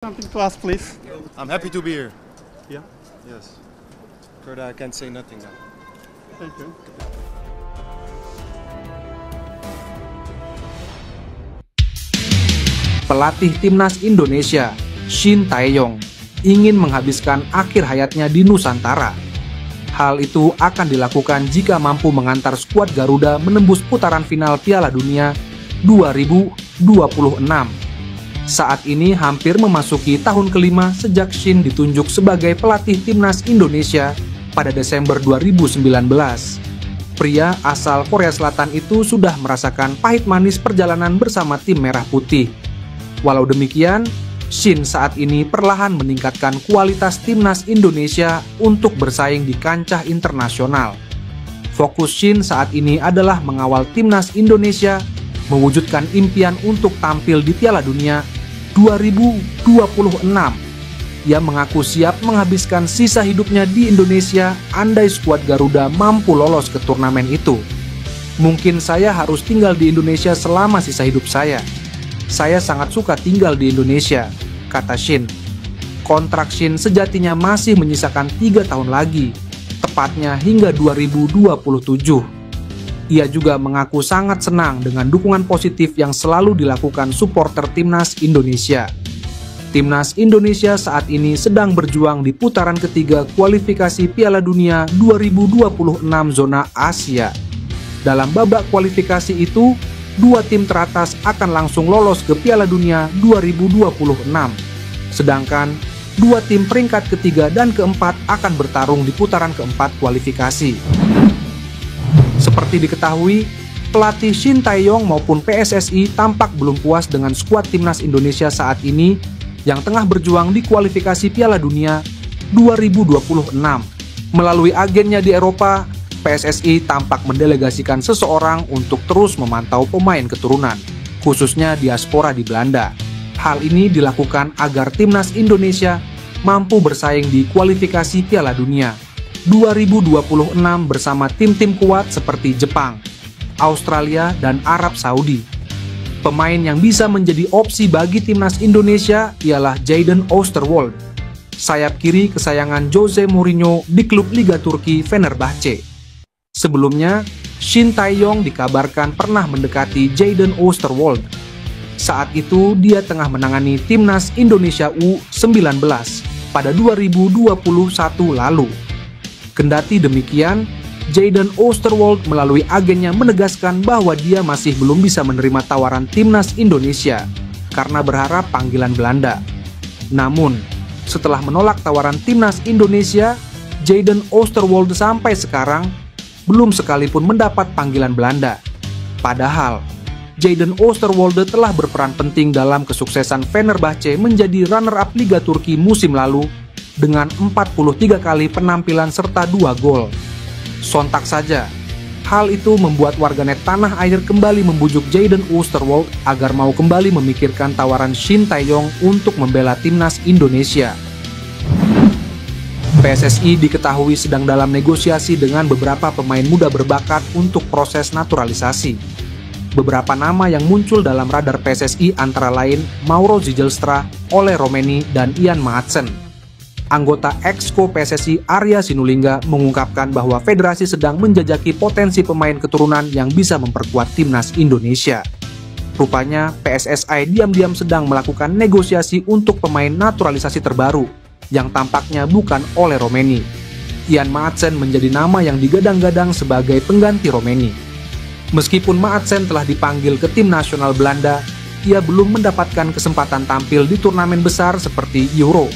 Something to ask, please. I'm happy to be here. Yeah, Yes. Further, I can't say nothing now. thank you. Pelatih timnas Indonesia, Shin Tae-yong, ingin menghabiskan akhir hayatnya di Nusantara. Hal itu akan dilakukan jika mampu mengantar skuad Garuda menembus putaran final Piala Dunia 2026. Saat ini hampir memasuki tahun kelima sejak Shin ditunjuk sebagai pelatih timnas Indonesia pada Desember 2019. Pria asal Korea Selatan itu sudah merasakan pahit manis perjalanan bersama tim Merah Putih. Walau demikian, Shin saat ini perlahan meningkatkan kualitas timnas Indonesia untuk bersaing di kancah internasional. Fokus Shin saat ini adalah mengawal timnas Indonesia mewujudkan impian untuk tampil di Piala Dunia 2026. Ia mengaku siap menghabiskan sisa hidupnya di Indonesia andai skuad Garuda mampu lolos ke turnamen itu. Mungkin saya harus tinggal di Indonesia selama sisa hidup saya. Saya sangat suka tinggal di Indonesia, kata Shin. Kontrak Shin sejatinya masih menyisakan 3 tahun lagi, tepatnya hingga 2027. Ia juga mengaku sangat senang dengan dukungan positif yang selalu dilakukan supporter timnas Indonesia. Timnas Indonesia saat ini sedang berjuang di putaran ketiga kualifikasi Piala Dunia 2026 zona Asia. Dalam babak kualifikasi itu, 2 tim teratas akan langsung lolos ke Piala Dunia 2026. Sedangkan 2 tim peringkat ketiga dan keempat akan bertarung di putaran keempat kualifikasi. Seperti diketahui, pelatih Shin Tae-yong maupun PSSI tampak belum puas dengan skuad timnas Indonesia saat ini yang tengah berjuang di kualifikasi Piala Dunia 2026. Melalui agennya di Eropa, PSSI tampak mendelegasikan seseorang untuk terus memantau pemain keturunan, khususnya diaspora di Belanda. Hal ini dilakukan agar timnas Indonesia mampu bersaing di kualifikasi Piala Dunia 2026 bersama tim-tim kuat seperti Jepang, Australia, dan Arab Saudi. Pemain yang bisa menjadi opsi bagi timnas Indonesia ialah Jadon Oosterwolde, sayap kiri kesayangan Jose Mourinho di klub Liga Turki Fenerbahce. Sebelumnya, Shin Tae-yong dikabarkan pernah mendekati Jadon Oosterwolde. Saat itu, dia tengah menangani timnas Indonesia U19 pada 2021 lalu. Kendati demikian, Jadon Oosterwolde melalui agennya menegaskan bahwa dia masih belum bisa menerima tawaran timnas Indonesia karena berharap panggilan Belanda. Namun, setelah menolak tawaran timnas Indonesia, Jadon Oosterwolde sampai sekarang belum sekalipun mendapat panggilan Belanda. Padahal, Jadon Oosterwolde telah berperan penting dalam kesuksesan Fenerbahce menjadi runner-up Liga Turki musim lalu dengan 43 kali penampilan serta 2 gol. Sontak saja, hal itu membuat warganet tanah air kembali membujuk Jadon Oosterwolde agar mau kembali memikirkan tawaran Shin Tae-yong untuk membela timnas Indonesia. PSSI diketahui sedang dalam negosiasi dengan beberapa pemain muda berbakat untuk proses naturalisasi. Beberapa nama yang muncul dalam radar PSSI antara lain Mauro Zijlstra, Ole Romeni, dan Ian Maatsen. Anggota Exco PSSI Arya Sinulinga mengungkapkan bahwa federasi sedang menjajaki potensi pemain keturunan yang bisa memperkuat timnas Indonesia. Rupanya PSSI diam-diam sedang melakukan negosiasi untuk pemain naturalisasi terbaru, yang tampaknya bukan Ole Romeni. Ian Maatsen menjadi nama yang digadang-gadang sebagai pengganti Romeni. Meskipun Maatsen telah dipanggil ke tim nasional Belanda, ia belum mendapatkan kesempatan tampil di turnamen besar seperti Euro.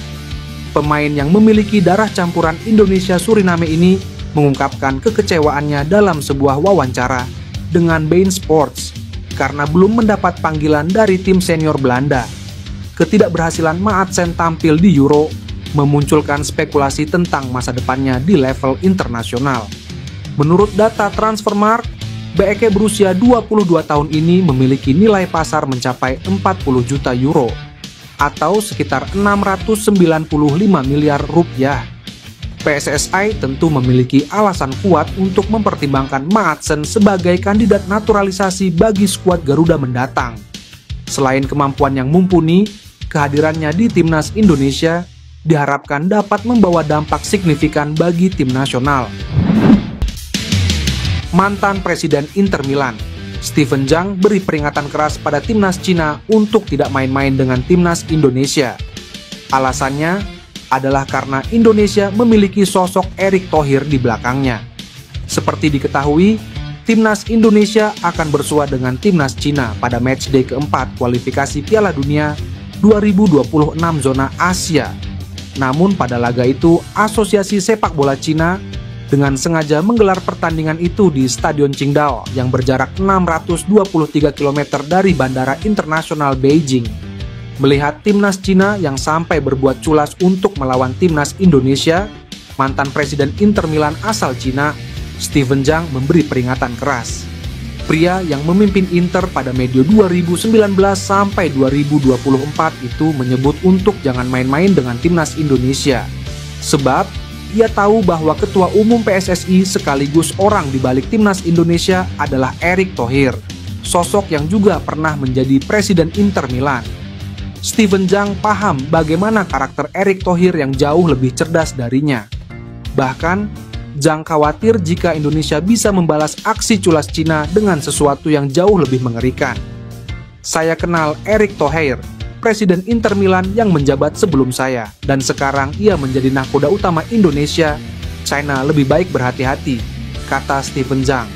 Pemain yang memiliki darah campuran Indonesia-Suriname ini mengungkapkan kekecewaannya dalam sebuah wawancara dengan beIN Sports karena belum mendapat panggilan dari tim senior Belanda. Ketidakberhasilan Maatsen tampil di Euro memunculkan spekulasi tentang masa depannya di level internasional. Menurut data Transfermarkt, BEK berusia 22 tahun ini memiliki nilai pasar mencapai 40 juta euro atau sekitar 695 miliar rupiah. PSSI tentu memiliki alasan kuat untuk mempertimbangkan Maatsen sebagai kandidat naturalisasi bagi skuad Garuda mendatang. Selain kemampuan yang mumpuni, kehadirannya di timnas Indonesia diharapkan dapat membawa dampak signifikan bagi tim nasional. Mantan Presiden Inter Milan, Steven Zhang beri peringatan keras pada timnas Cina untuk tidak main-main dengan timnas Indonesia. Alasannya adalah karena Indonesia memiliki sosok Erick Thohir di belakangnya. Seperti diketahui, timnas Indonesia akan bersua dengan timnas Cina pada matchday keempat kualifikasi Piala Dunia 2026 zona Asia. Namun pada laga itu, Asosiasi Sepak Bola Cina dengan sengaja menggelar pertandingan itu di Stadion Qingdao yang berjarak 623 km dari Bandara Internasional Beijing. Melihat timnas Cina yang sampai berbuat culas untuk melawan timnas Indonesia, mantan Presiden Inter Milan asal Cina, Steven Zhang memberi peringatan keras. Pria yang memimpin Inter pada medio 2019 sampai 2024 itu menyebut untuk jangan main-main dengan timnas Indonesia. Sebab ia tahu bahwa Ketua Umum PSSI sekaligus orang di balik timnas Indonesia adalah Erick Thohir, sosok yang juga pernah menjadi Presiden Inter Milan. Steven Zhang paham bagaimana karakter Erick Thohir yang jauh lebih cerdas darinya. Bahkan Zhang khawatir jika Indonesia bisa membalas aksi culas Cina dengan sesuatu yang jauh lebih mengerikan. Saya kenal Erick Thohir, Presiden Inter Milan yang menjabat sebelum saya, dan sekarang ia menjadi nahkoda utama Indonesia. China lebih baik berhati-hati, kata Steven Zhang.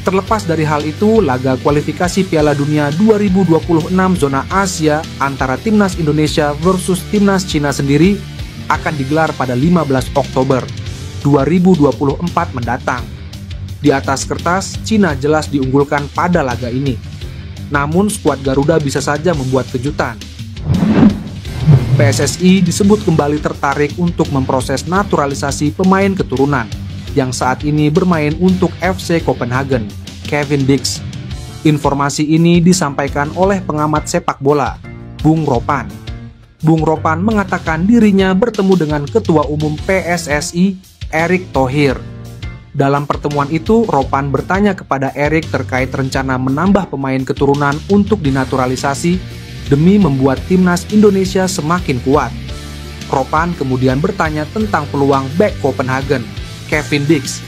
Terlepas dari hal itu, laga kualifikasi Piala Dunia 2026 zona Asia antara timnas Indonesia versus timnas Cina sendiri akan digelar pada 15 Oktober 2024 mendatang. Di atas kertas, Cina jelas diunggulkan pada laga ini. Namun skuad Garuda bisa saja membuat kejutan. PSSI disebut kembali tertarik untuk memproses naturalisasi pemain keturunan yang saat ini bermain untuk FC Copenhagen, Kevin Dix. Informasi ini disampaikan oleh pengamat sepak bola, Bung Ropan. Bung Ropan mengatakan dirinya bertemu dengan Ketua Umum PSSI, Erick Thohir. Dalam pertemuan itu, Ropan bertanya kepada Erick terkait rencana menambah pemain keturunan untuk dinaturalisasi demi membuat timnas Indonesia semakin kuat. Ropan kemudian bertanya tentang peluang bek Copenhagen, Kevin Dix.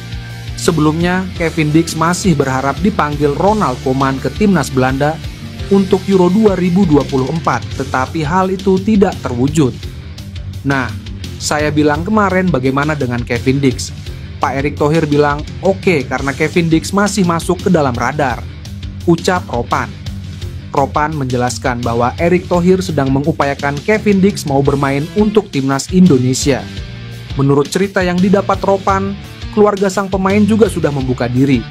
Sebelumnya, Kevin Dix masih berharap dipanggil Ronald Koeman ke timnas Belanda untuk Euro 2024, tetapi hal itu tidak terwujud. Nah, saya bilang kemarin bagaimana dengan Kevin Dix. Pak Erick Thohir bilang oke karena Kevin Dix masih masuk ke dalam radar, ucap Ropan. Ropan menjelaskan bahwa Erick Thohir sedang mengupayakan Kevin Dix mau bermain untuk timnas Indonesia. Menurut cerita yang didapat Ropan, keluarga sang pemain juga sudah membuka diri.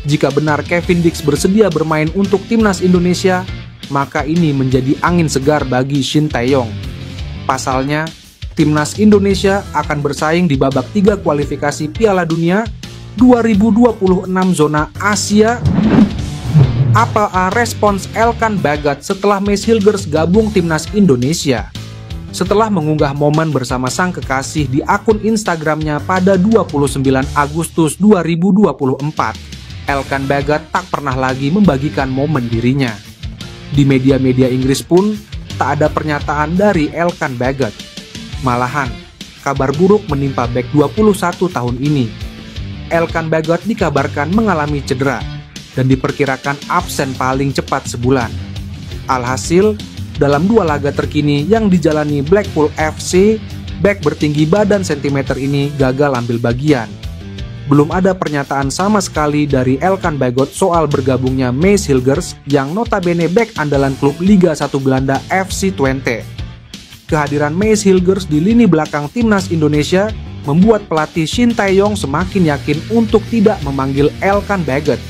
Jika benar Kevin Dix bersedia bermain untuk timnas Indonesia, maka ini menjadi angin segar bagi Shin Tae-yong. Pasalnya, timnas Indonesia akan bersaing di babak 3 kualifikasi Piala Dunia 2026 zona Asia. Apa respons Elkan Bagot setelah Mace Hilgers gabung timnas Indonesia? Setelah mengunggah momen bersama sang kekasih di akun Instagramnya pada 29 Agustus 2024, Elkan Bagot tak pernah lagi membagikan momen dirinya. Di media-media Inggris pun tak ada pernyataan dari Elkan Bagot. Malahan, kabar buruk menimpa bek 21 tahun ini. Elkan Bagot dikabarkan mengalami cedera dan diperkirakan absen paling cepat sebulan. Alhasil, dalam 2 laga terkini yang dijalani Blackpool FC, bek bertinggi badan sentimeter ini gagal ambil bagian. Belum ada pernyataan sama sekali dari Elkan Bagot soal bergabungnya Mace Hilgers yang notabene bek andalan klub Liga 1 Belanda FC Twente. Kehadiran Mace Hilgers di lini belakang timnas Indonesia membuat pelatih Shin Tae-yong semakin yakin untuk tidak memanggil Elkan Bagot.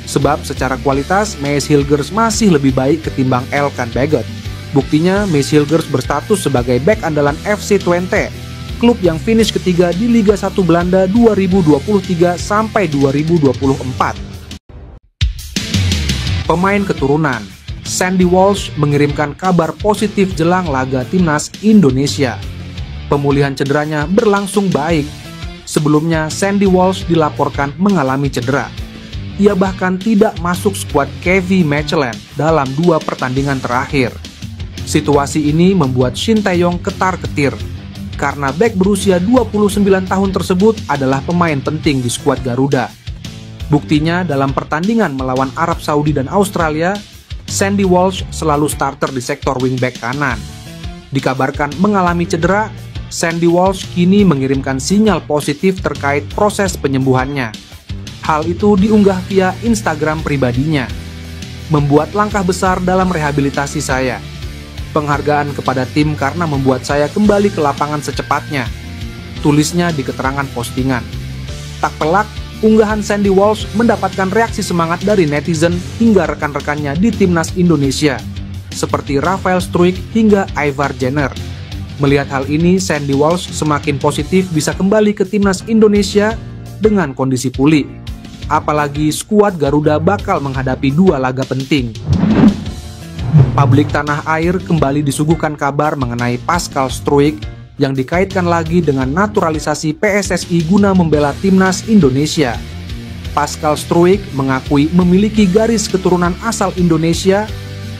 Sebab secara kualitas Mace Hilgers masih lebih baik ketimbang Elkan Bagot. Buktinya Mace Hilgers berstatus sebagai bek andalan FC Twente, klub yang finish ketiga di Liga 1 Belanda 2023 sampai 2024. Pemain keturunan Sandy Walsh mengirimkan kabar positif jelang laga timnas Indonesia. Pemulihan cederanya berlangsung baik. Sebelumnya, Sandy Walsh dilaporkan mengalami cedera. Ia bahkan tidak masuk skuad Kevin Mechelen dalam 2 pertandingan terakhir. Situasi ini membuat Shin Tae-yong ketar-ketir, karena bek berusia 29 tahun tersebut adalah pemain penting di skuad Garuda. Buktinya dalam pertandingan melawan Arab Saudi dan Australia, Sandy Walsh selalu starter di sektor wingback kanan. Dikabarkan mengalami cedera, Sandy Walsh kini mengirimkan sinyal positif terkait proses penyembuhannya. Hal itu diunggah via Instagram pribadinya. Membuat langkah besar dalam rehabilitasi saya. Penghargaan kepada tim karena membuat saya kembali ke lapangan secepatnya, tulisnya di keterangan postingan. Tak pelak, unggahan Sandy Walsh mendapatkan reaksi semangat dari netizen hingga rekan-rekannya di timnas Indonesia, seperti Rafael Struijk hingga Ivar Jenner. Melihat hal ini, Sandy Walsh semakin positif bisa kembali ke timnas Indonesia dengan kondisi pulih. Apalagi skuad Garuda bakal menghadapi 2 laga penting. Publik tanah air kembali disuguhkan kabar mengenai Pascal Struijk yang dikaitkan lagi dengan naturalisasi PSSI guna membela timnas Indonesia. Pascal Struijk mengakui memiliki garis keturunan asal Indonesia.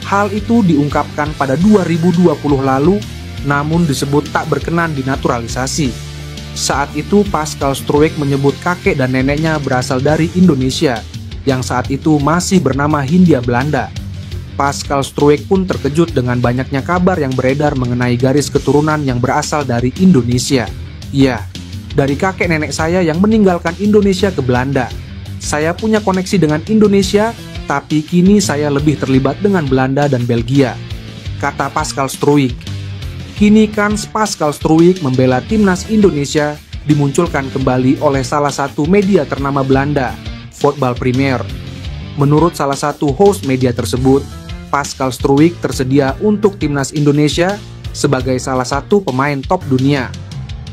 Hal itu diungkapkan pada 2020 lalu, namun disebut tak berkenan dinaturalisasi. Saat itu Pascal Struijk menyebut kakek dan neneknya berasal dari Indonesia, yang saat itu masih bernama Hindia Belanda. Pascal Struijk pun terkejut dengan banyaknya kabar yang beredar mengenai garis keturunan yang berasal dari Indonesia. Iya, dari kakek nenek saya yang meninggalkan Indonesia ke Belanda. Saya punya koneksi dengan Indonesia, tapi kini saya lebih terlibat dengan Belanda dan Belgia, kata Pascal Struijk. Kini kans Pascal Struijk membela timnas Indonesia dimunculkan kembali oleh salah satu media ternama Belanda, Voetbal Premier. Menurut salah satu host media tersebut, Pascal Struijk tersedia untuk timnas Indonesia sebagai salah satu pemain top dunia.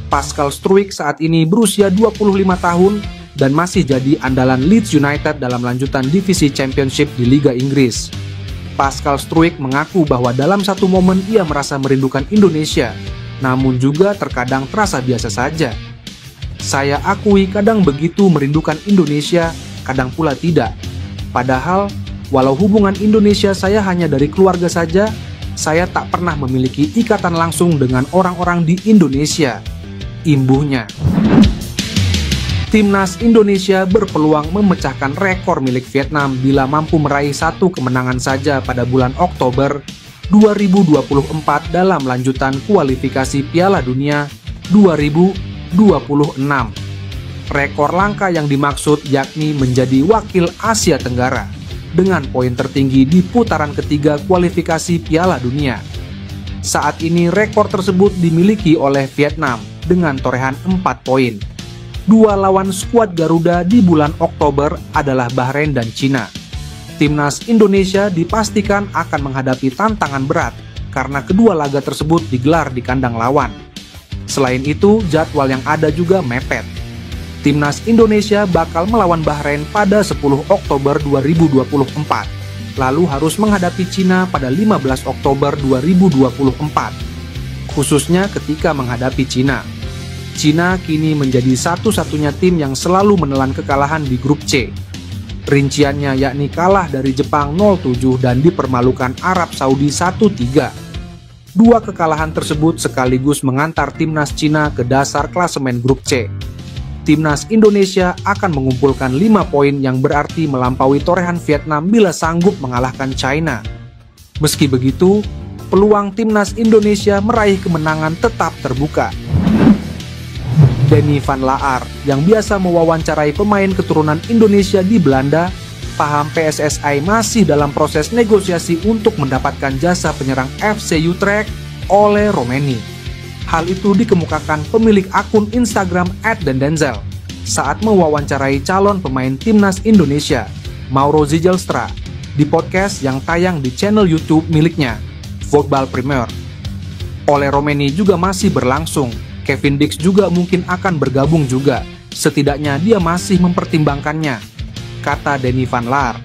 Pascal Struijk saat ini berusia 25 tahun dan masih jadi andalan Leeds United dalam lanjutan divisi Championship di Liga Inggris. Pascal Struijk mengaku bahwa dalam satu momen ia merasa merindukan Indonesia, namun juga terkadang terasa biasa saja. Saya akui kadang begitu merindukan Indonesia, kadang pula tidak. Padahal, walau hubungan Indonesia saya hanya dari keluarga saja, saya tak pernah memiliki ikatan langsung dengan orang-orang di Indonesia, imbuhnya. Timnas Indonesia berpeluang memecahkan rekor milik Vietnam bila mampu meraih 1 kemenangan saja pada bulan Oktober 2024 dalam lanjutan kualifikasi Piala Dunia 2026. Rekor langka yang dimaksud yakni menjadi wakil Asia Tenggara dengan poin tertinggi di putaran ketiga kualifikasi Piala Dunia. Saat ini rekor tersebut dimiliki oleh Vietnam dengan torehan 4 poin. 2 lawan skuad Garuda di bulan Oktober adalah Bahrain dan Cina. Timnas Indonesia dipastikan akan menghadapi tantangan berat karena kedua laga tersebut digelar di kandang lawan. Selain itu, jadwal yang ada juga mepet. Timnas Indonesia bakal melawan Bahrain pada 10 Oktober 2024, lalu harus menghadapi Cina pada 15 Oktober 2024, khususnya ketika menghadapi Cina. Cina kini menjadi satu-satunya tim yang selalu menelan kekalahan di grup C. Rinciannya yakni kalah dari Jepang 0-7 dan dipermalukan Arab Saudi 1-3. 2 kekalahan tersebut sekaligus mengantar timnas Cina ke dasar klasemen grup C. Timnas Indonesia akan mengumpulkan 5 poin yang berarti melampaui torehan Vietnam bila sanggup mengalahkan China. Meski begitu, peluang timnas Indonesia meraih kemenangan tetap terbuka. Denny van Laar yang biasa mewawancarai pemain keturunan Indonesia di Belanda, paham PSSI masih dalam proses negosiasi untuk mendapatkan jasa penyerang FC Utrecht Ole Romeni. Hal itu dikemukakan pemilik akun Instagram @dendenzel saat mewawancarai calon pemain timnas Indonesia, Mauro Zijlstra, di podcast yang tayang di channel YouTube miliknya, Voetbal Premier. Ole Romeni juga masih berlangsung. Kevin Dix juga mungkin akan bergabung juga. Setidaknya dia masih mempertimbangkannya, kata Denny van Laar.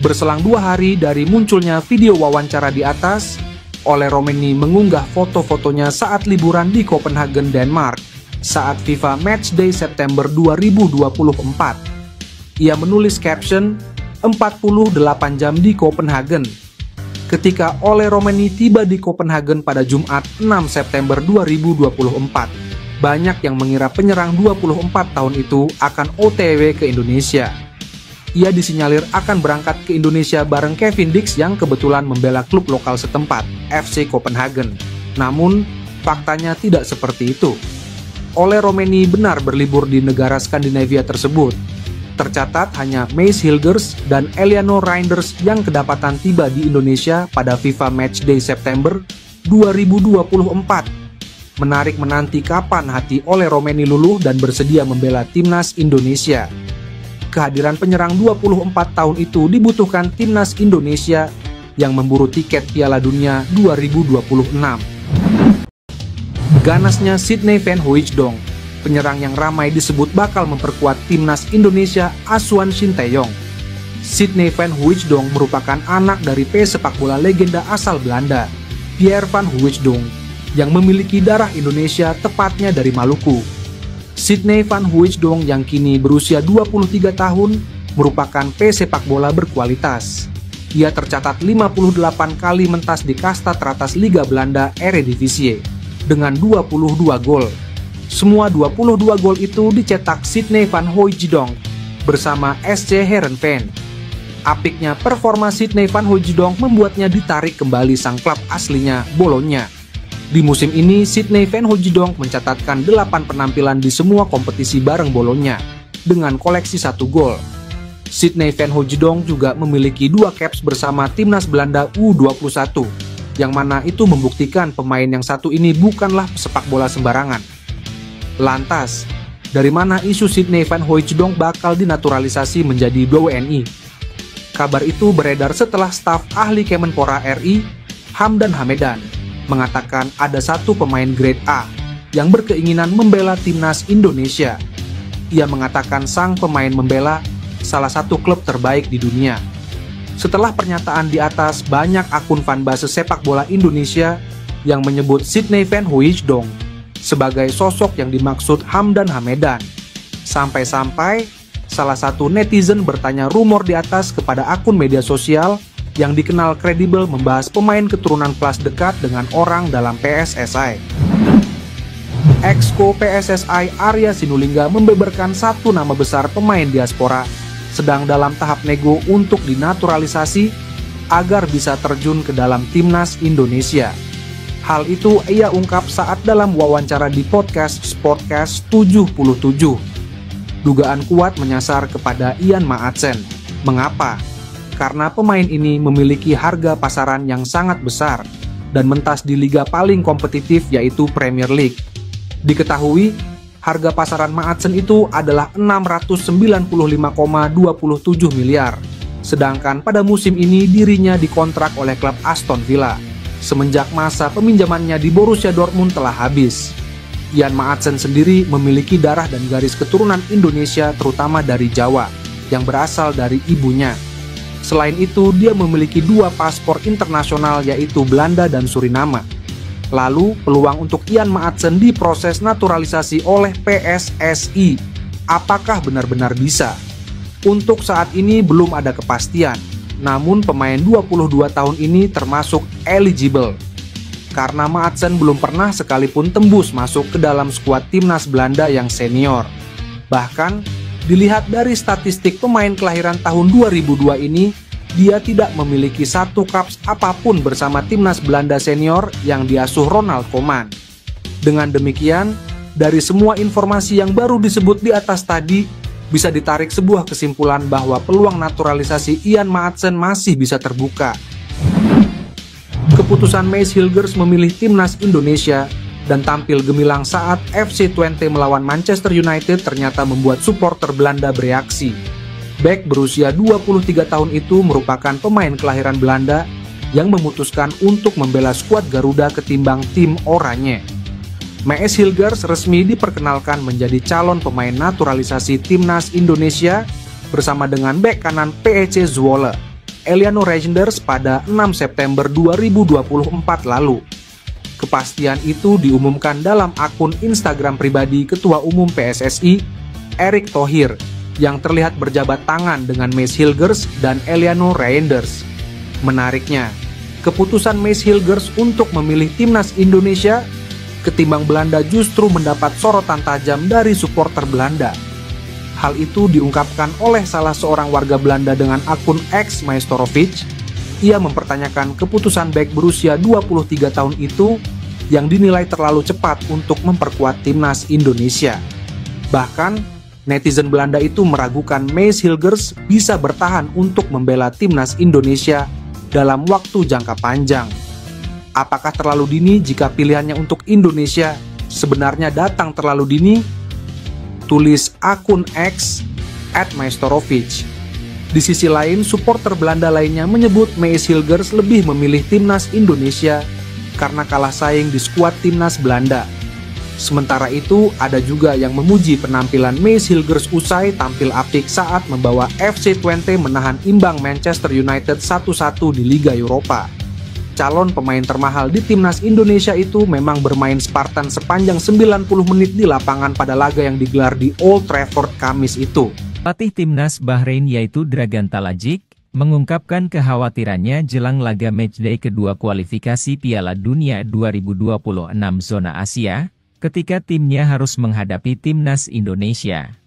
Berselang 2 hari dari munculnya video wawancara di atas, Ole Romeni mengunggah foto-fotonya saat liburan di Copenhagen, Denmark, saat FIFA Matchday September 2024. Ia menulis caption, 48 jam di Copenhagen. ketika Ole Roemeny tiba di Copenhagen pada Jumat 6 September 2024. Banyak yang mengira penyerang 24 tahun itu akan OTW ke Indonesia. Ia disinyalir akan berangkat ke Indonesia bareng Kevin Dix yang kebetulan membela klub lokal setempat, FC Copenhagen. Namun, faktanya tidak seperti itu. Ole Roemeny benar berlibur di negara Skandinavia tersebut. Tercatat hanya Mads Hilgers dan Eleanor Reinders yang kedapatan tiba di Indonesia pada FIFA Matchday September 2024. Menarik menanti kapan hati Ole Roemeny luluh dan bersedia membela timnas Indonesia. Kehadiran penyerang 24 tahun itu dibutuhkan timnas Indonesia yang memburu tiket Piala Dunia 2026. Ganasnya Sydney Van Hooijdonk, penyerang yang ramai disebut bakal memperkuat timnas Indonesia asuhan Shin Tae-yong. Sydney Van Hooijdonk merupakan anak dari pesepak bola legenda asal Belanda, Pierre Van Hooijdonk, yang memiliki darah Indonesia tepatnya dari Maluku. Sydney Van Hooijdonk yang kini berusia 23 tahun merupakan pesepak bola berkualitas. Ia tercatat 58 kali mentas di kasta teratas Liga Belanda Eredivisie dengan 22 gol. Semua 22 gol itu dicetak Sydney Van Hooijdonk bersama SC Heerenveen. Apiknya performa Sydney Van Hooijdonk membuatnya ditarik kembali sang klub aslinya, Bologna. Di musim ini, Sydney Van Hooijdonk mencatatkan 8 penampilan di semua kompetisi bareng Bologna dengan koleksi 1 gol. Sydney Van Hooijdonk juga memiliki 2 caps bersama timnas Belanda U21, yang mana itu membuktikan pemain yang satu ini bukanlah pesepak bola sembarangan. Lantas, dari mana isu Sydney Van Hooijdonk bakal dinaturalisasi menjadi WNI? Kabar itu beredar setelah staf ahli Kemenpora RI, Hamdan Hamedan, mengatakan ada satu pemain grade A yang berkeinginan membela timnas Indonesia. Ia mengatakan sang pemain membela salah satu klub terbaik di dunia. Setelah pernyataan di atas, banyak akun fanbase sepak bola Indonesia yang menyebut Sydney Van Hooijdonk sebagai sosok yang dimaksud Hamdan Hamedan. Sampai-sampai salah satu netizen bertanya rumor di atas kepada akun media sosial yang dikenal kredibel membahas pemain keturunan kelas dekat dengan orang dalam PSSI. Exco PSSI Arya Sinulinga membeberkan satu nama besar pemain diaspora sedang dalam tahap nego untuk dinaturalisasi agar bisa terjun ke dalam timnas Indonesia. Hal itu ia ungkap saat dalam wawancara di podcast Sportcast 77. Dugaan kuat menyasar kepada Ian Maatsen. Mengapa? Karena pemain ini memiliki harga pasaran yang sangat besar dan mentas di liga paling kompetitif yaitu Premier League. Diketahui, harga pasaran Maatsen itu adalah 695,27 miliar. Sedangkan pada musim ini dirinya dikontrak oleh klub Aston Villa semenjak masa peminjamannya di Borussia Dortmund telah habis. Ian Maatsen sendiri memiliki darah dan garis keturunan Indonesia terutama dari Jawa yang berasal dari ibunya. Selain itu, dia memiliki 2 paspor internasional yaitu Belanda dan Suriname. Lalu, peluang untuk Ian Maatsen diproses naturalisasi oleh PSSI. Apakah benar-benar bisa? Untuk saat ini belum ada kepastian. Namun pemain 22 tahun ini termasuk eligible. Karena Maatsen belum pernah sekalipun tembus masuk ke dalam skuad timnas Belanda yang senior. Bahkan, dilihat dari statistik pemain kelahiran tahun 2002 ini, dia tidak memiliki 1 caps apapun bersama timnas Belanda senior yang diasuh Ronald Koeman. Dengan demikian, dari semua informasi yang baru disebut di atas tadi, bisa ditarik sebuah kesimpulan bahwa peluang naturalisasi Ian Maatsen masih bisa terbuka. Keputusan Mads Hilgers memilih timnas Indonesia dan tampil gemilang saat FC Twente melawan Manchester United ternyata membuat supporter Belanda bereaksi. Bek berusia 23 tahun itu merupakan pemain kelahiran Belanda yang memutuskan untuk membela skuad Garuda ketimbang tim Oranje. Mads Hilgers resmi diperkenalkan menjadi calon pemain naturalisasi timnas Indonesia bersama dengan bek kanan PEC Zwolle, Eleanor Reinders pada 6 September 2024 lalu. Kepastian itu diumumkan dalam akun Instagram pribadi Ketua Umum PSSI, Erick Thohir, yang terlihat berjabat tangan dengan Mads Hilgers dan Eleanor Reinders. Menariknya, keputusan Mees Hilgers untuk memilih timnas Indonesia ketimbang Belanda justru mendapat sorotan tajam dari supporter Belanda. Hal itu diungkapkan oleh salah seorang warga Belanda dengan akun X Majstorovic. Ia mempertanyakan keputusan bek berusia 23 tahun itu yang dinilai terlalu cepat untuk memperkuat timnas Indonesia. Bahkan, netizen Belanda itu meragukan Mees Hilgers bisa bertahan untuk membela timnas Indonesia dalam waktu jangka panjang. Apakah terlalu dini jika pilihannya untuk Indonesia sebenarnya datang terlalu dini? Tulis akun X @Majstorovic. Di sisi lain, supporter Belanda lainnya menyebut Mees Hilgers lebih memilih timnas Indonesia karena kalah saing di skuad timnas Belanda. Sementara itu, ada juga yang memuji penampilan Mees Hilgers usai tampil apik saat membawa FC Twente menahan imbang Manchester United 1-1 di Liga Eropa. Calon pemain termahal di timnas Indonesia itu memang bermain Spartan sepanjang 90 menit di lapangan pada laga yang digelar di Old Trafford Kamis itu. Pelatih timnas Bahrain yaitu Dragan Talajic mengungkapkan kekhawatirannya jelang laga matchday kedua kualifikasi Piala Dunia 2026 zona Asia, ketika timnya harus menghadapi timnas Indonesia.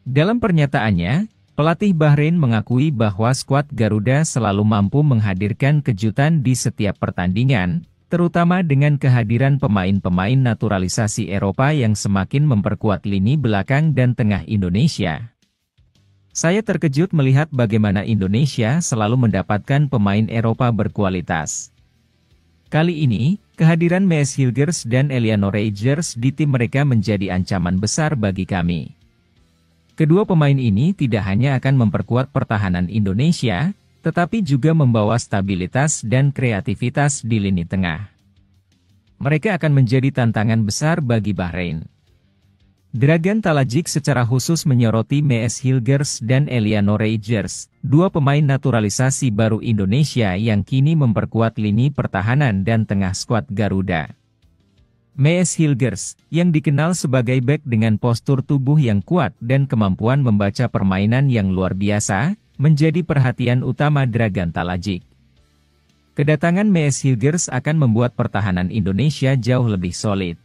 Dalam pernyataannya, pelatih Bahrain mengakui bahwa skuad Garuda selalu mampu menghadirkan kejutan di setiap pertandingan, terutama dengan kehadiran pemain-pemain naturalisasi Eropa yang semakin memperkuat lini belakang dan tengah Indonesia. Saya terkejut melihat bagaimana Indonesia selalu mendapatkan pemain Eropa berkualitas. Kali ini, kehadiran Mees Hilgers dan Eliano Reijers di tim mereka menjadi ancaman besar bagi kami. Kedua pemain ini tidak hanya akan memperkuat pertahanan Indonesia, tetapi juga membawa stabilitas dan kreativitas di lini tengah. Mereka akan menjadi tantangan besar bagi Bahrain. Dragan Talajic secara khusus menyoroti Mees Hilgers dan Eliano Reijers, dua pemain naturalisasi baru Indonesia yang kini memperkuat lini pertahanan dan tengah skuad Garuda. Mees Hilgers, yang dikenal sebagai bek dengan postur tubuh yang kuat dan kemampuan membaca permainan yang luar biasa, menjadi perhatian utama Dragan Talajic. Kedatangan Mees Hilgers akan membuat pertahanan Indonesia jauh lebih solid.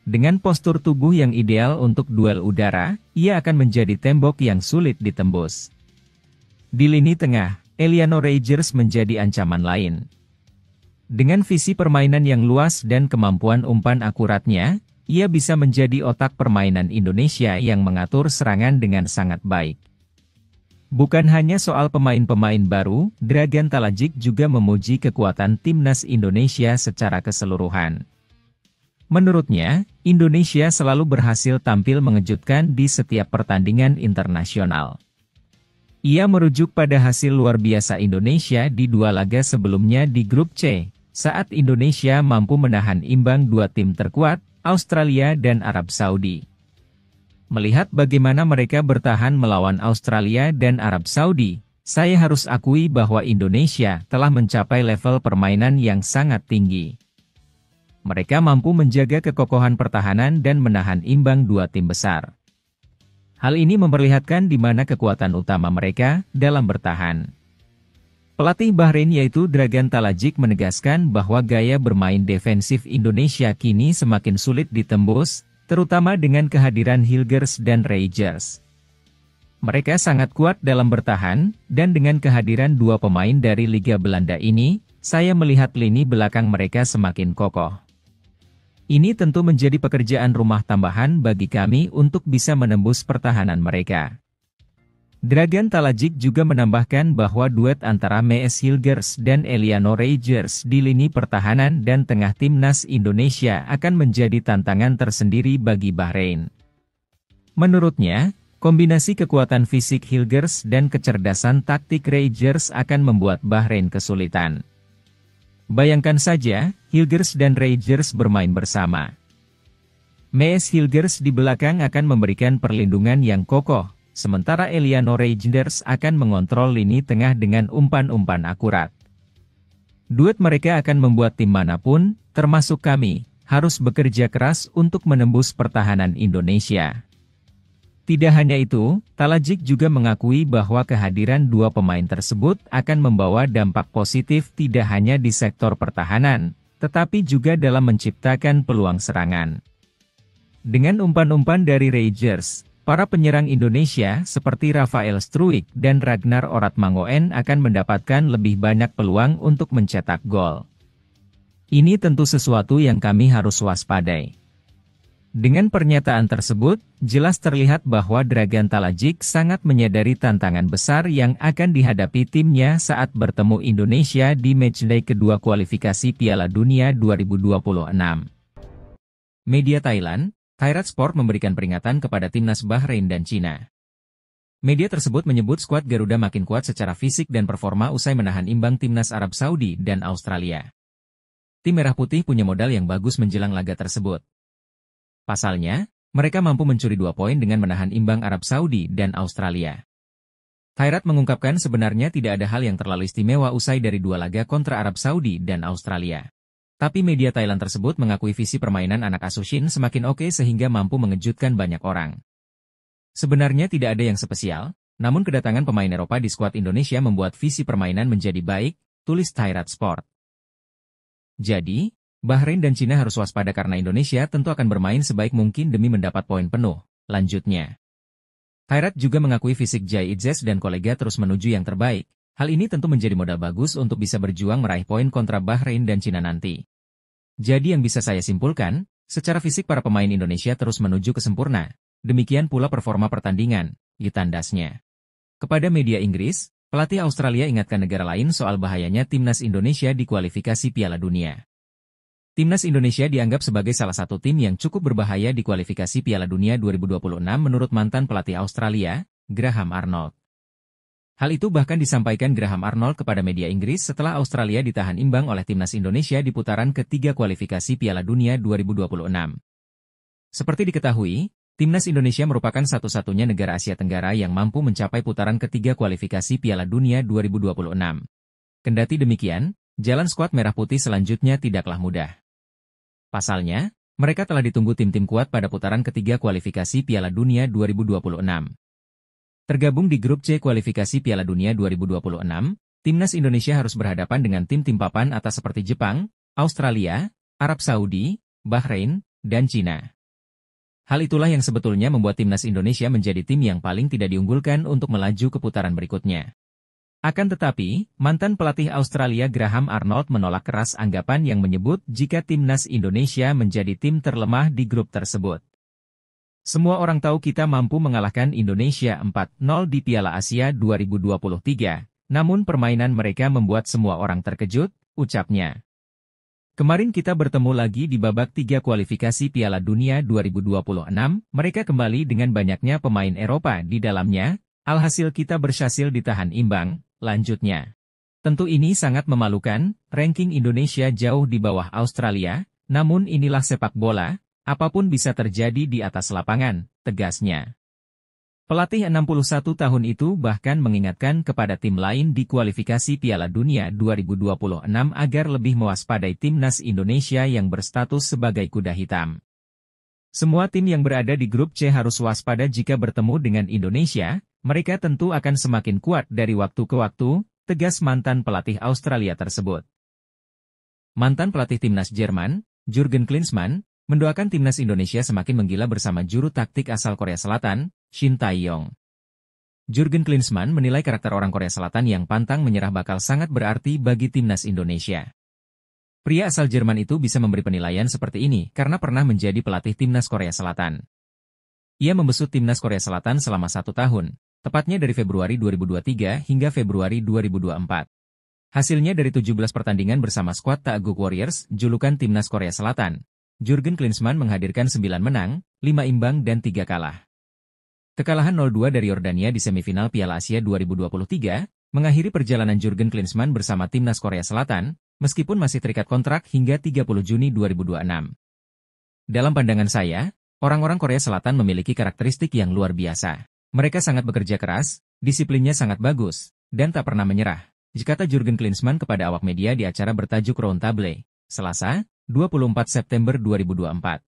Dengan postur tubuh yang ideal untuk duel udara, ia akan menjadi tembok yang sulit ditembus. Di lini tengah, Eliano Reijers menjadi ancaman lain. Dengan visi permainan yang luas dan kemampuan umpan akuratnya, ia bisa menjadi otak permainan Indonesia yang mengatur serangan dengan sangat baik. Bukan hanya soal pemain-pemain baru, Dragan Talajic juga memuji kekuatan timnas Indonesia secara keseluruhan. Menurutnya, Indonesia selalu berhasil tampil mengejutkan di setiap pertandingan internasional. Ia merujuk pada hasil luar biasa Indonesia di dua laga sebelumnya di grup C, saat Indonesia mampu menahan imbang dua tim terkuat, Australia dan Arab Saudi. Melihat bagaimana mereka bertahan melawan Australia dan Arab Saudi, saya harus akui bahwa Indonesia telah mencapai level permainan yang sangat tinggi. Mereka mampu menjaga kekokohan pertahanan dan menahan imbang dua tim besar. Hal ini memperlihatkan di mana kekuatan utama mereka dalam bertahan. Pelatih Bahrain yaitu Dragan Talajic menegaskan bahwa gaya bermain defensif Indonesia kini semakin sulit ditembus, terutama dengan kehadiran Hilgers dan Reijers. Mereka sangat kuat dalam bertahan, dan dengan kehadiran dua pemain dari Liga Belanda ini, saya melihat lini belakang mereka semakin kokoh. Ini tentu menjadi pekerjaan rumah tambahan bagi kami untuk bisa menembus pertahanan mereka. Dragan Talajic juga menambahkan bahwa duet antara Mees Hilgers dan Eliano Reijers di lini pertahanan dan tengah timnas Indonesia akan menjadi tantangan tersendiri bagi Bahrain. Menurutnya, kombinasi kekuatan fisik Hilgers dan kecerdasan taktik Reijers akan membuat Bahrain kesulitan. Bayangkan saja, Hilgers dan Reijers bermain bersama. Mees Hilgers di belakang akan memberikan perlindungan yang kokoh, sementara Eliano Reijers akan mengontrol lini tengah dengan umpan-umpan akurat. Duet mereka akan membuat tim manapun, termasuk kami, harus bekerja keras untuk menembus pertahanan Indonesia. Tidak hanya itu, Talajic juga mengakui bahwa kehadiran dua pemain tersebut akan membawa dampak positif tidak hanya di sektor pertahanan, tetapi juga dalam menciptakan peluang serangan. Dengan umpan-umpan dari Rangers, para penyerang Indonesia seperti Rafael Struijk dan Ragnar Oratmangoen akan mendapatkan lebih banyak peluang untuk mencetak gol. Ini tentu sesuatu yang kami harus waspadai. Dengan pernyataan tersebut, jelas terlihat bahwa Dragan Talajic sangat menyadari tantangan besar yang akan dihadapi timnya saat bertemu Indonesia di matchday kedua kualifikasi Piala Dunia 2026. Media Thailand, Thairat Sport memberikan peringatan kepada timnas Bahrain dan Cina. Media tersebut menyebut skuad Garuda makin kuat secara fisik dan performa usai menahan imbang timnas Arab Saudi dan Australia. Tim Merah Putih punya modal yang bagus menjelang laga tersebut. Pasalnya, mereka mampu mencuri 2 poin dengan menahan imbang Arab Saudi dan Australia. Thairat mengungkapkan sebenarnya tidak ada hal yang terlalu istimewa usai dari 2 laga kontra Arab Saudi dan Australia. Tapi media Thailand tersebut mengakui visi permainan anak asuh Shin semakin oke sehingga mampu mengejutkan banyak orang. Sebenarnya tidak ada yang spesial, namun kedatangan pemain Eropa di skuad Indonesia membuat visi permainan menjadi baik, tulis Thairat Sport. Jadi, Bahrain dan Cina harus waspada karena Indonesia tentu akan bermain sebaik mungkin demi mendapat poin penuh, lanjutnya. Thairat juga mengakui fisik Jai Itzes dan kolega terus menuju yang terbaik. Hal ini tentu menjadi modal bagus untuk bisa berjuang meraih poin kontra Bahrain dan Cina nanti. Jadi yang bisa saya simpulkan, secara fisik para pemain Indonesia terus menuju ke sempurna. Demikian pula performa pertandingan, ditandasnya. Kepada media Inggris, pelatih Australia ingatkan negara lain soal bahayanya timnas Indonesia di kualifikasi Piala Dunia. Timnas Indonesia dianggap sebagai salah satu tim yang cukup berbahaya di kualifikasi Piala Dunia 2026 menurut mantan pelatih Australia, Graham Arnold. Hal itu bahkan disampaikan Graham Arnold kepada media Inggris setelah Australia ditahan imbang oleh timnas Indonesia di putaran ketiga kualifikasi Piala Dunia 2026. Seperti diketahui, timnas Indonesia merupakan satu-satunya negara Asia Tenggara yang mampu mencapai putaran ketiga kualifikasi Piala Dunia 2026. Kendati demikian, jalan skuad Merah Putih selanjutnya tidaklah mudah. Pasalnya, mereka telah ditunggu tim-tim kuat pada putaran ketiga kualifikasi Piala Dunia 2026. Tergabung di grup C kualifikasi Piala Dunia 2026, timnas Indonesia harus berhadapan dengan tim-tim papan atas seperti Jepang, Australia, Arab Saudi, Bahrain, dan Cina. Hal itulah yang sebetulnya membuat timnas Indonesia menjadi tim yang paling tidak diunggulkan untuk melaju ke putaran berikutnya. Akan tetapi, mantan pelatih Australia Graham Arnold menolak keras anggapan yang menyebut jika timnas Indonesia menjadi tim terlemah di grup tersebut. Semua orang tahu kita mampu mengalahkan Indonesia 4-0 di Piala Asia 2023, namun permainan mereka membuat semua orang terkejut, ucapnya. Kemarin kita bertemu lagi di babak 3 kualifikasi Piala Dunia 2026, mereka kembali dengan banyaknya pemain Eropa di dalamnya, alhasil kita berhasil ditahan imbang. Lanjutnya, tentu ini sangat memalukan, ranking Indonesia jauh di bawah Australia, namun inilah sepak bola, apapun bisa terjadi di atas lapangan, tegasnya. Pelatih 61 tahun itu bahkan mengingatkan kepada tim lain di kualifikasi Piala Dunia 2026 agar lebih mewaspadai timnas Indonesia yang berstatus sebagai kuda hitam. Semua tim yang berada di grup C harus waspada jika bertemu dengan Indonesia. Mereka tentu akan semakin kuat dari waktu ke waktu, tegas mantan pelatih Australia tersebut. Mantan pelatih timnas Jerman, Jurgen Klinsmann, mendoakan timnas Indonesia semakin menggila bersama juru taktik asal Korea Selatan, Shin Tae-yong. Jurgen Klinsmann menilai karakter orang Korea Selatan yang pantang menyerah bakal sangat berarti bagi timnas Indonesia. Pria asal Jerman itu bisa memberi penilaian seperti ini karena pernah menjadi pelatih timnas Korea Selatan. Ia membesut timnas Korea Selatan selama 1 tahun. Tepatnya dari Februari 2023 hingga Februari 2024. Hasilnya dari 17 pertandingan bersama skuad Taeguk Warriors, julukan timnas Korea Selatan. Jurgen Klinsmann menghadirkan 9 menang, 5 imbang dan 3 kalah. Kekalahan 0-2 dari Yordania di semifinal Piala Asia 2023, mengakhiri perjalanan Jurgen Klinsmann bersama timnas Korea Selatan, meskipun masih terikat kontrak hingga 30 Juni 2026. Dalam pandangan saya, orang-orang Korea Selatan memiliki karakteristik yang luar biasa. Mereka sangat bekerja keras, disiplinnya sangat bagus, dan tak pernah menyerah. Kata Jurgen Klinsmann kepada awak media di acara bertajuk Round Table, Selasa, 24 September 2024.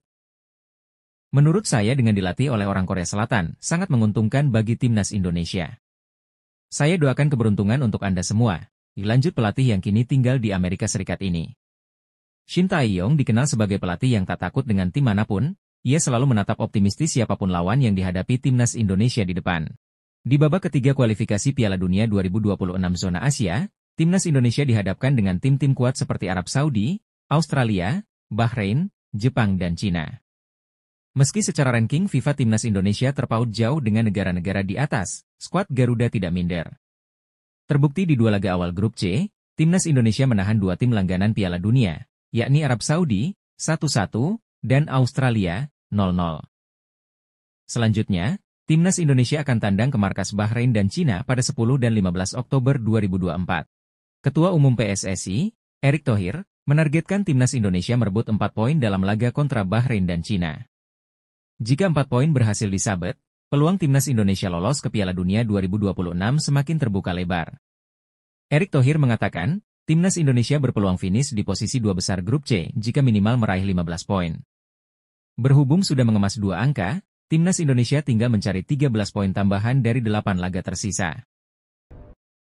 Menurut saya dengan dilatih oleh orang Korea Selatan, sangat menguntungkan bagi timnas Indonesia. Saya doakan keberuntungan untuk Anda semua, dilanjut pelatih yang kini tinggal di Amerika Serikat ini. Shin Tae-yong dikenal sebagai pelatih yang tak takut dengan tim manapun, ia selalu menatap optimistis siapapun lawan yang dihadapi timnas Indonesia di depan. Di babak ketiga kualifikasi Piala Dunia 2026 zona Asia, timnas Indonesia dihadapkan dengan tim-tim kuat seperti Arab Saudi, Australia, Bahrain, Jepang dan Cina. Meski secara ranking FIFA timnas Indonesia terpaut jauh dengan negara-negara di atas, skuad Garuda tidak minder. Terbukti di dua laga awal grup C, timnas Indonesia menahan dua tim langganan Piala Dunia, yakni Arab Saudi, 1-1, dan Australia, 0-0. Selanjutnya, timnas Indonesia akan tandang ke markas Bahrain dan Cina pada 10 dan 15 Oktober 2024. Ketua Umum PSSI, Erick Thohir, menargetkan timnas Indonesia merebut 4 poin dalam laga kontra Bahrain dan Cina. Jika 4 poin berhasil disabet, peluang timnas Indonesia lolos ke Piala Dunia 2026 semakin terbuka lebar. Erick Thohir mengatakan, timnas Indonesia berpeluang finish di posisi 2 besar grup C jika minimal meraih 15 poin. Berhubung sudah mengemas 2 angka, timnas Indonesia tinggal mencari 13 poin tambahan dari 8 laga tersisa.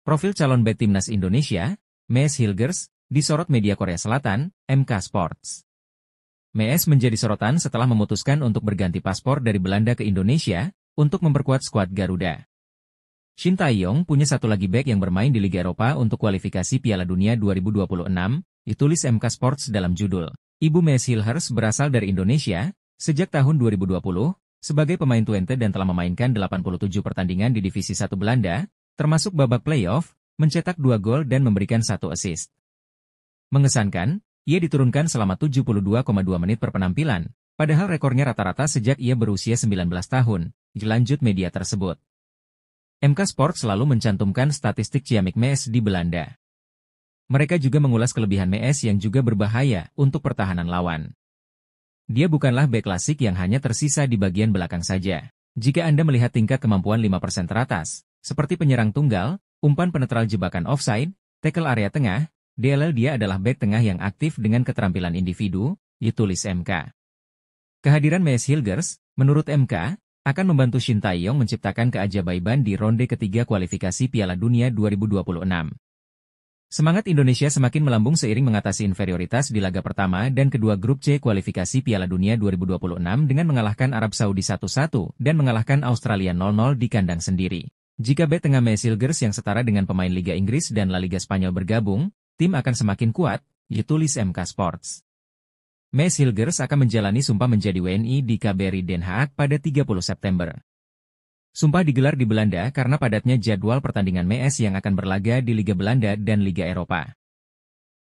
Profil calon bek timnas Indonesia, Mees Hilgers, disorot media Korea Selatan, MK Sports. Mees menjadi sorotan setelah memutuskan untuk berganti paspor dari Belanda ke Indonesia untuk memperkuat skuad Garuda. Shin Tae-yong punya satu lagi bek yang bermain di Liga Eropa untuk kualifikasi Piala Dunia 2026, ditulis MK Sports dalam judul. Ibu Mees Hilgers berasal dari Indonesia sejak tahun 2020 sebagai pemain Twente dan telah memainkan 87 pertandingan di Divisi 1 Belanda, termasuk babak playoff, mencetak 2 gol dan memberikan 1 assist. Mengesankan, ia diturunkan selama 72,2 menit per penampilan, padahal rekornya rata-rata sejak ia berusia 19 tahun, dilanjut media tersebut. MK Sport selalu mencantumkan statistik ciamik Mees di Belanda. Mereka juga mengulas kelebihan Mees yang juga berbahaya untuk pertahanan lawan. Dia bukanlah bek klasik yang hanya tersisa di bagian belakang saja. Jika Anda melihat tingkat kemampuan 5% teratas, seperti penyerang tunggal, umpan penetral jebakan offside, tackle area tengah, DLL dia adalah bek tengah yang aktif dengan keterampilan individu, ditulis MK. Kehadiran Mees Hilgers, menurut MK, akan membantu Shin Tae-yong menciptakan keajaiban di ronde ketiga kualifikasi Piala Dunia 2026. Semangat Indonesia semakin melambung seiring mengatasi inferioritas di laga pertama dan kedua grup C kualifikasi Piala Dunia 2026 dengan mengalahkan Arab Saudi 1-1 dan mengalahkan Australia 0-0 di kandang sendiri. Jika bek tengah Mees Hilgers yang setara dengan pemain Liga Inggris dan La Liga Spanyol bergabung, tim akan semakin kuat, ditulis MK Sports. Mees Hilgers akan menjalani sumpah menjadi WNI di KBRI Den Haag pada 30 September. Sumpah digelar di Belanda karena padatnya jadwal pertandingan Mees yang akan berlaga di Liga Belanda dan Liga Eropa.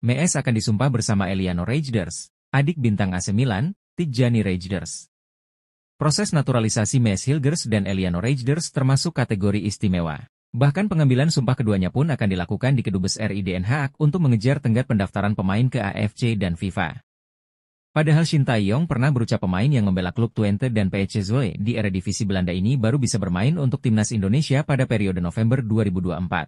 Mees akan disumpah bersama Eliano Reijnders, adik bintang AC Milan, Tijjani Reijnders. Proses naturalisasi Mees Hilgers dan Eliano Reijnders termasuk kategori istimewa. Bahkan pengambilan sumpah keduanya pun akan dilakukan di Kedubes RI Den Haag untuk mengejar tenggat pendaftaran pemain ke AFC dan FIFA. Padahal Shin Tae-yong pernah berucap pemain yang membela klub Twente dan PSV di Eredivisie Belanda ini baru bisa bermain untuk timnas Indonesia pada periode November 2024.